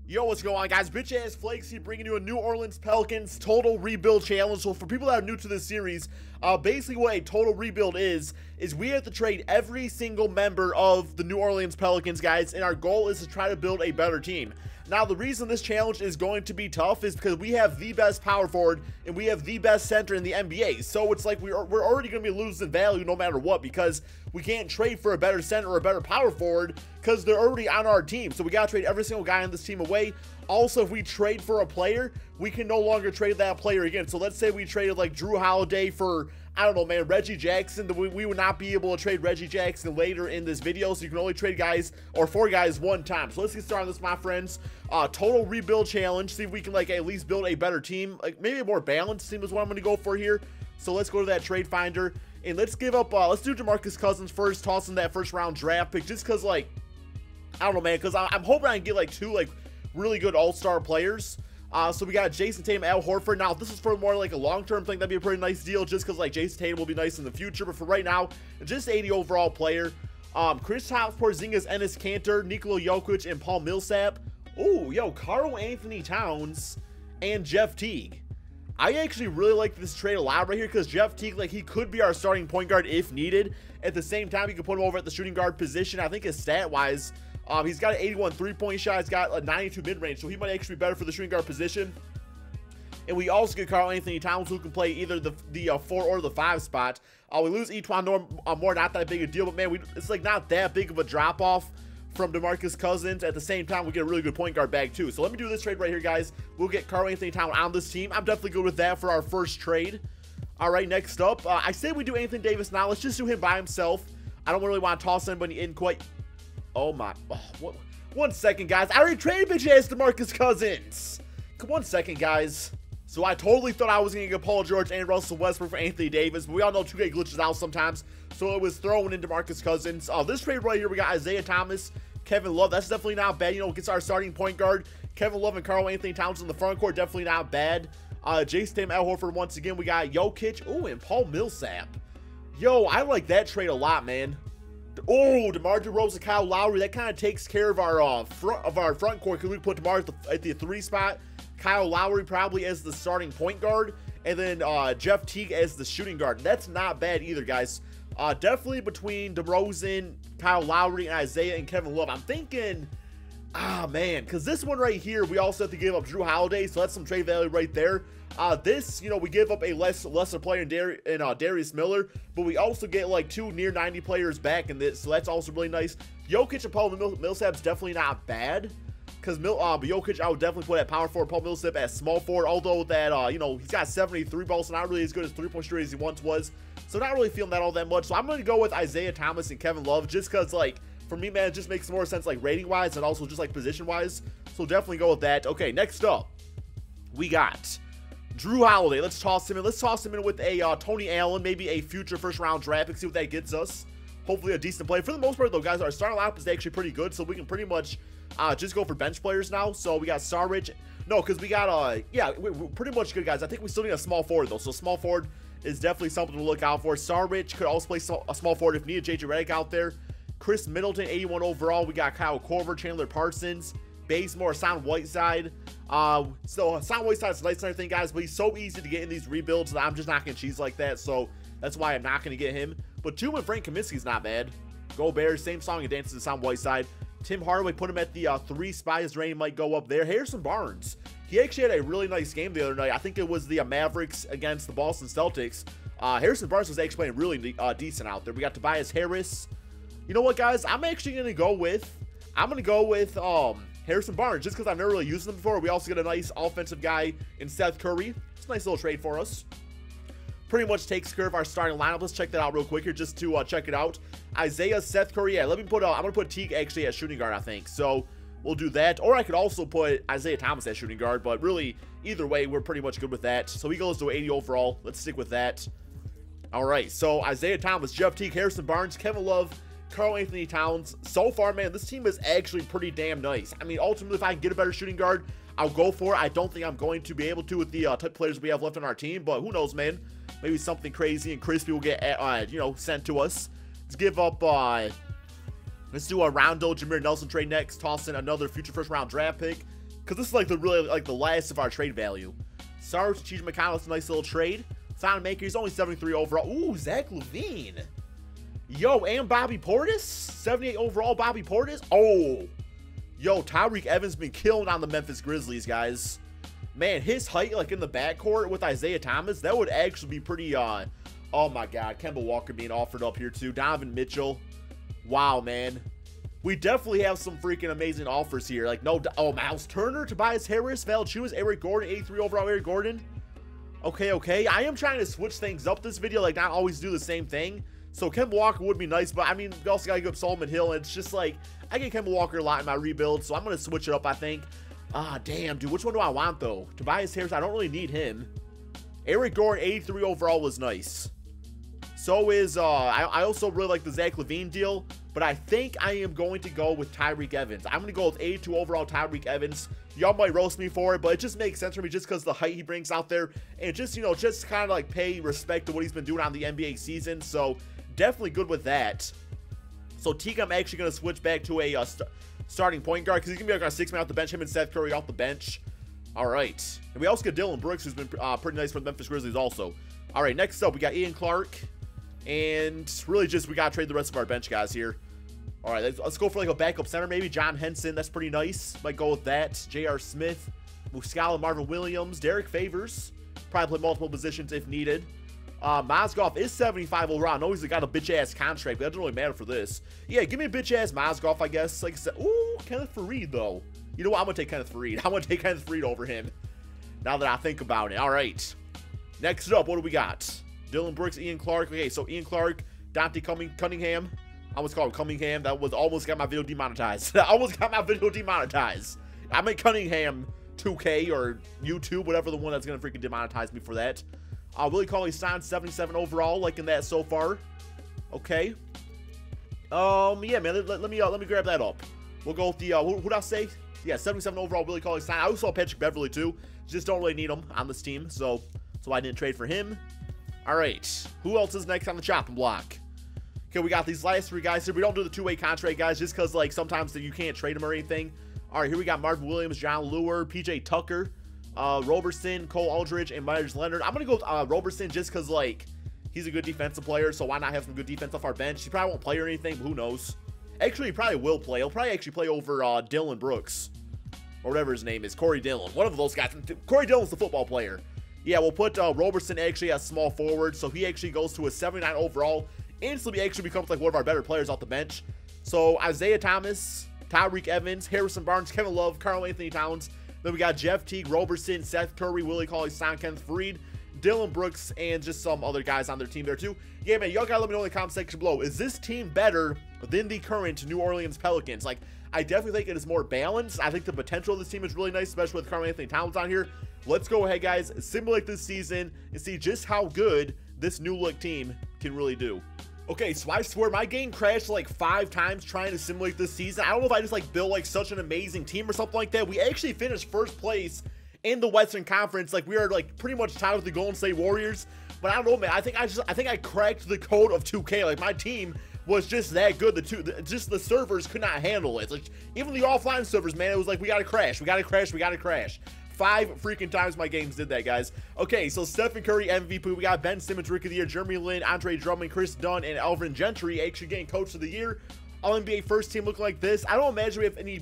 Yo, what's going on, guys? Bitch ass Flakes here, bringing you a New Orleans Pelicans total rebuild challenge. So for people that are new to this series, basically what a total rebuild is we have to trade every single member of the New Orleans Pelicans, guys, and our goal is to try to build a better team. Now, the reason this challenge is going to be tough is because we have the best power forward and we have the best center in the NBA. So it's like we're already going to be losing value no matter what, because we can't trade for a better center or a better power forward because they're already on our team. So we got to trade every single guy on this team away. Also, if we trade for a player, we can no longer trade that player again. So let's say we traded like Drew Holiday for, I don't know, man, Reggie Jackson. We would not be able to trade Reggie Jackson later in this video. So you can only trade guys or 4 guys one time. So let's get started on this, my friends. Total rebuild challenge. See if we can like at least build a better team. Like maybe a more balanced team is what I'm going to go for here. So let's go to that trade finder and let's give up, let's do Demarcus Cousins first, toss in that first round draft pick just because, like, I don't know, man, because I'm hoping I can get like 2 like really good all-star players. So we got Jason Tatum, Al Horford. Now, if this is for more like a long-term thing, that'd be a pretty nice deal just because like Jason Tatum will be nice in the future. But for right now, just 80 overall player. Kristaps Porzingis, Enes Kanter, Nikola Jokic, and Paul Millsap. Oh, yo, Karl Anthony Towns and Jeff Teague. I actually really like this trade a lot right here because Jeff Teague, like, he could be our starting point guard if needed. At the same time, you can put him over at the shooting guard position. I think his stat-wise, he's got an 81 3-point shot. He's got a 92 mid-range, so he might actually be better for the shooting guard position. And we also get Karl Anthony Towns, who can play either the 4 or the 5 spot. We lose Etwan Moore, not that big a deal, but man, it's like not that big of a drop-off from Demarcus Cousins. At the same time, we get a really good point guard bag too. So let me do this trade right here, guys. We'll get Karl Anthony Towns on this team. I'm definitely good with that for our first trade. All right, next up, I say we do Anthony Davis now. Let's just do him by himself. I don't really want to toss anybody in quite. Oh my, what? 1 second, guys. I already traded bitch ass Demarcus Cousins. Come 1 second, guys. So I totally thought I was going to get Paul George and Russell Westbrook for Anthony Davis, but we all know 2K glitches out sometimes, so it was thrown in Demarcus Cousins. This trade right here, we got Isaiah Thomas, Kevin Love. That's definitely not bad. You know, gets our starting point guard. Kevin Love and Karl Anthony Towns in the front court, definitely not bad. Jason Tatum, Al Horford once again. We got Jokic. Oh, and Paul Millsap. Yo, I like that trade a lot, man. Oh, DeMar DeRozan, Kyle Lowry. That kind of takes care of our front court because we put DeMar at the 3 spot. Kyle Lowry probably as the starting point guard, and then Jeff Teague as the shooting guard. That's not bad either, guys. Definitely between DeRozan, Kyle Lowry, and Isaiah and Kevin Love. I'm thinking, man, because this one right here, we also have to give up Drew Holiday, so that's some trade value right there. This, you know, we give up a lesser player in Darius Miller, but we also get like 2 near 90 players back in this, so that's also really nice. Jokic and Paul Millsap's definitely not bad. Because Jokic, I would definitely put at power forward, Paul Millsap at small forward, although that, you know, he's got 73 balls, so not really as good as 3-point shooter as he once was. So not really feeling that all that much. So I'm going to go with Isaiah Thomas and Kevin Love just because, like, for me, man, it just makes more sense, like, rating-wise and also just, like, position-wise. So definitely go with that. Okay, next up, we got Drew Holiday. Let's toss him in. Let's toss him in with a Tony Allen, maybe a future first-round draft pick, see what that gets us. Hopefully a decent play. For the most part, though, guys, our starting lineup is actually pretty good, so we can pretty much just go for bench players now. So we got Saric. No, because we got, yeah, we're pretty much good, guys. I think we still need a small forward, though. So small forward is definitely something to look out for. Saric could also play a small forward if needed. JJ Redick out there. Chris Middleton, 81 overall. We got Kyle Korver, Chandler Parsons, Bazemore, Hassan Whiteside. So Hassan Whiteside's nice and everything, guys, but he's so easy to get in these rebuilds that I'm just not going to cheese like that. So that's why I'm not going to get him. But Tuma and Frank Kaminsky's not bad. Go Bears, same song and dance to Hassan Whiteside. Tim Hardaway, put him at the 3 spot. His rating might go up there. Harrison Barnes, he actually had a really nice game the other night. I think it was the Mavericks against the Boston Celtics. Harrison Barnes was actually playing really decent out there. We got Tobias Harris. You know what, guys? I'm actually going to go with, Harrison Barnes just because I've never really used him before. We also get a nice offensive guy in Seth Curry. It's a nice little trade for us. Pretty much takes care of our starting lineup. Let's check that out real quick here just to check it out. Isaiah, Seth Curry. Yeah, let me put, I'm going to put Teague actually at shooting guard, I think. So we'll do that. Or I could also put Isaiah Thomas at shooting guard, but really, either way, we're pretty much good with that. So he goes to 80 overall. Let's stick with that. All right, so Isaiah Thomas, Jeff Teague, Harrison Barnes, Kevin Love, Karl Anthony Towns. So far, man, this team is actually pretty damn nice. I mean, ultimately, if I can get a better shooting guard, I'll go for it. I don't think I'm going to be able to with the type of players we have left on our team, but who knows, man. Maybe something crazy and crispy will get, you know, sent to us. Let's give up, let's do a Rondo, Jameer Nelson trade next. Toss in another future first-round draft pick. because this is like the really like the last of our trade value. Sarge, Cheech McConnell's a nice little trade. Sound Maker, he's only 73 overall. Ooh, Zach LaVine. Yo, and Bobby Portis, 78 overall. Bobby Portis. Oh, yo, Tyreke Evans been killing on the Memphis Grizzlies, guys. Man, his height like in the backcourt with Isaiah Thomas, that would actually be pretty. Oh my God, Kemba Walker being offered up here too. Donovan Mitchell. Wow, man. We definitely have some freaking amazing offers here. Like, no, oh, Miles Turner, Tobias Harris, Valanciunas, Eric Gordon, 83 overall Eric Gordon. Okay, okay. I am trying to switch things up this video, like not always do the same thing. So Kemba Walker would be nice, but I mean, we also got to give up Solomon Hill, and it's just like, I get Kemba Walker a lot in my rebuild, so I'm going to switch it up, I think. Ah, damn, dude. Which one do I want, though? Tobias Harris, I don't really need him. Eric Gordon, 83 overall was nice. So is, I also really like the Zach LaVine deal, but I think I am going to go with Tyreke Evans. I'm going to go with 82 overall Tyreke Evans. Y'all might roast me for it, but it just makes sense for me just because the height he brings out there, and just, you know, just kind of like pay respect to what he's been doing on the NBA season. So definitely good with that. So Teague, I'm actually going to switch back to a starting point guard because he's going to be like our 6-man off the bench, him and Seth Curry off the bench. All right. And we also get Dylan Brooks, who's been pretty nice for the Memphis Grizzlies also. All right, next up, we got Ian Clark. And really just, we got to trade the rest of our bench guys here. All right, let's go for like a backup center maybe. John Henson, that's pretty nice. Might go with that. J.R. Smith, Muscala, Marvin Williams, Derek Favors. Probably play multiple positions if needed. Mozgov is 75 overall. I know he's got a bitch-ass contract, but that doesn't really matter for this. Yeah, give me a bitch-ass Mozgov, I guess. Like I said, ooh, Kenneth Faried, though. You know what? I'm going to take Kenneth Faried. I'm going to take Kenneth Faried over him. Now that I think about it. All right. Next up, what do we got? Dylan Brooks, Ian Clark. Okay, so Ian Clark, Dante Cunningham. I almost called him Cunningham. That was almost got my video demonetized. I almost got my video demonetized. I make Cunningham 2K or YouTube, whatever the one that's going to freaking demonetize me for that. Willie Cauley-Stein, 77 overall, liking that so far. Okay. Yeah, man, let me grab that up. We'll go with the, who did I say? Yeah, 77 overall, Willie Cauley-Stein. I also saw Patrick Beverly, too. Just don't really need him on this team, so I didn't trade for him. All right, who else is next on the chopping block? Okay, we got these last three guys here. We don't do the two-way contract guys just because, like, sometimes you can't trade them or anything. All right, here we got Marvin Williams, John Lure, PJ Tucker, Roberson, Cole Aldridge, and Myers Leonard. I'm going to go with Roberson just because, like, he's a good defensive player, so why not have some good defense off our bench? He probably won't play or anything, but who knows? Actually, he probably will play. He'll probably actually play over Dylan Brooks or whatever his name is, Corey Dillon. One of those guys. Corey Dillon's the football player. Yeah, we'll put Roberson actually as small forward, so he actually goes to a 79 overall. Instantly actually becomes like one of our better players off the bench. So Isaiah Thomas, Tyreke Evans, Harrison Barnes, Kevin Love, Karl-Anthony Towns. Then we got Jeff Teague, Roberson, Seth Curry, Willie Cauley-Stein, Kenneth Faried, Dylan Brooks, and just some other guys on their team there too. Yeah, man, y'all gotta let me know in the comment section below. Is this team better than the current New Orleans Pelicans? Like, I definitely think it is more balanced. I think the potential of this team is really nice, especially with Karl-Anthony Towns on here. Let's go ahead, guys, simulate this season and see just how good this new look team can really do. Okay, so I swear my game crashed like 5 times trying to simulate this season. I don't know if I just like built like such an amazing team or something like that. We actually finished first place in the Western Conference. Like, we are like pretty much tied with the Golden State Warriors. But I don't know, man. I think I cracked the code of 2K. Like, my team was just that good. Just the servers could not handle it. Like, even the offline servers, man, it was like, we gotta crash. We gotta crash. We gotta crash. 5 freaking times my games did that, guys. Okay, so Stephen Curry MVP. We got Ben Simmons Rookie of the Year, Jeremy Lin, Andre Drummond, Chris Dunn, and Alvin Gentry actually getting Coach of the Year. All-NBA first team looking like this. I don't imagine we have any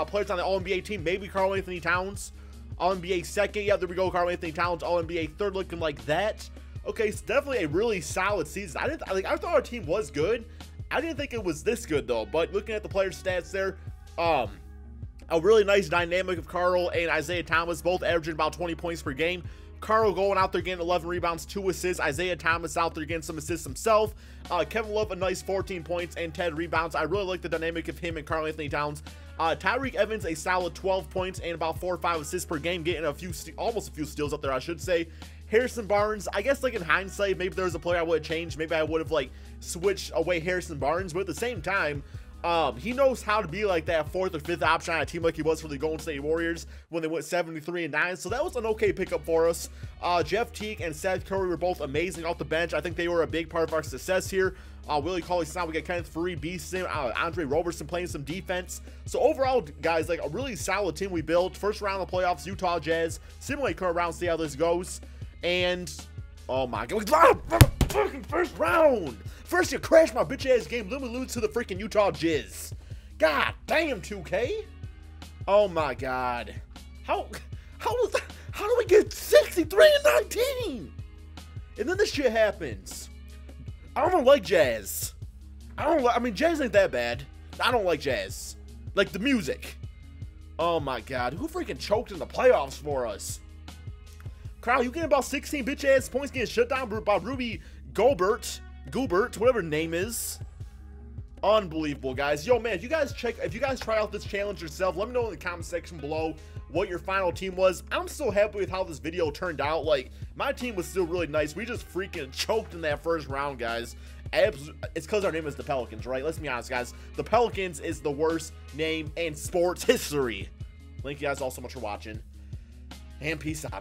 players on the All-NBA team. Maybe Karl-Anthony Towns. All-NBA second. Yeah, there we go. Karl-Anthony Towns. All-NBA third looking like that. Okay, it's definitely a really solid season. I thought our team was good. I didn't think it was this good, though. But looking at the player stats there, a really nice dynamic of Karl and Isaiah Thomas, both averaging about 20 points per game. Karl going out there getting 11 rebounds, 2 assists. Isaiah Thomas out there getting some assists himself. Kevin Love, a nice 14 points and 10 rebounds. I really like the dynamic of him and Karl-Anthony Towns. Tyreke Evans, a solid 12 points and about 4 or 5 assists per game, getting almost a few steals up there, I should say. Harrison Barnes, I guess like in hindsight, maybe there was a player I would have changed. Maybe I would have like switched away Harrison Barnes, but at the same time, he knows how to be like that 4th or 5th option on a team like he was for the Golden State Warriors when they went 73-9. So that was an okay pickup for us. Jeff Teague and Seth Curry were both amazing off the bench. I think they were a big part of our success here. Willie Cauley-Stein. We got Kenneth Furry, Beeson, Andre Roberson playing some defense. So overall, guys, like a really solid team we built. First round of the playoffs, Utah Jazz. Simulate current round, see how this goes. And oh my god, fucking first round. First you crashed my bitch ass game. Let me lose to the freaking Utah Jizz. God damn, 2K. Oh my god. How do we get 63-19? And then this shit happens. I don't like Jazz. I mean, Jazz ain't that bad. I don't like Jazz. Like the music. Oh my god. Who freaking choked in the playoffs for us? Crowd, you getting about 16 bitch ass points getting shut down by Ruby Gobert, whatever her name is. Unbelievable, guys. Yo, man, if you guys try out this challenge yourself, let me know in the comment section below what your final team was. I'm so happy with how this video turned out. Like, my team was still really nice. We just freaking choked in that first round, guys. It's because our name is the Pelicans, right? Let's be honest, guys. The Pelicans is the worst name in sports history. Thank you guys all so much for watching, and peace out.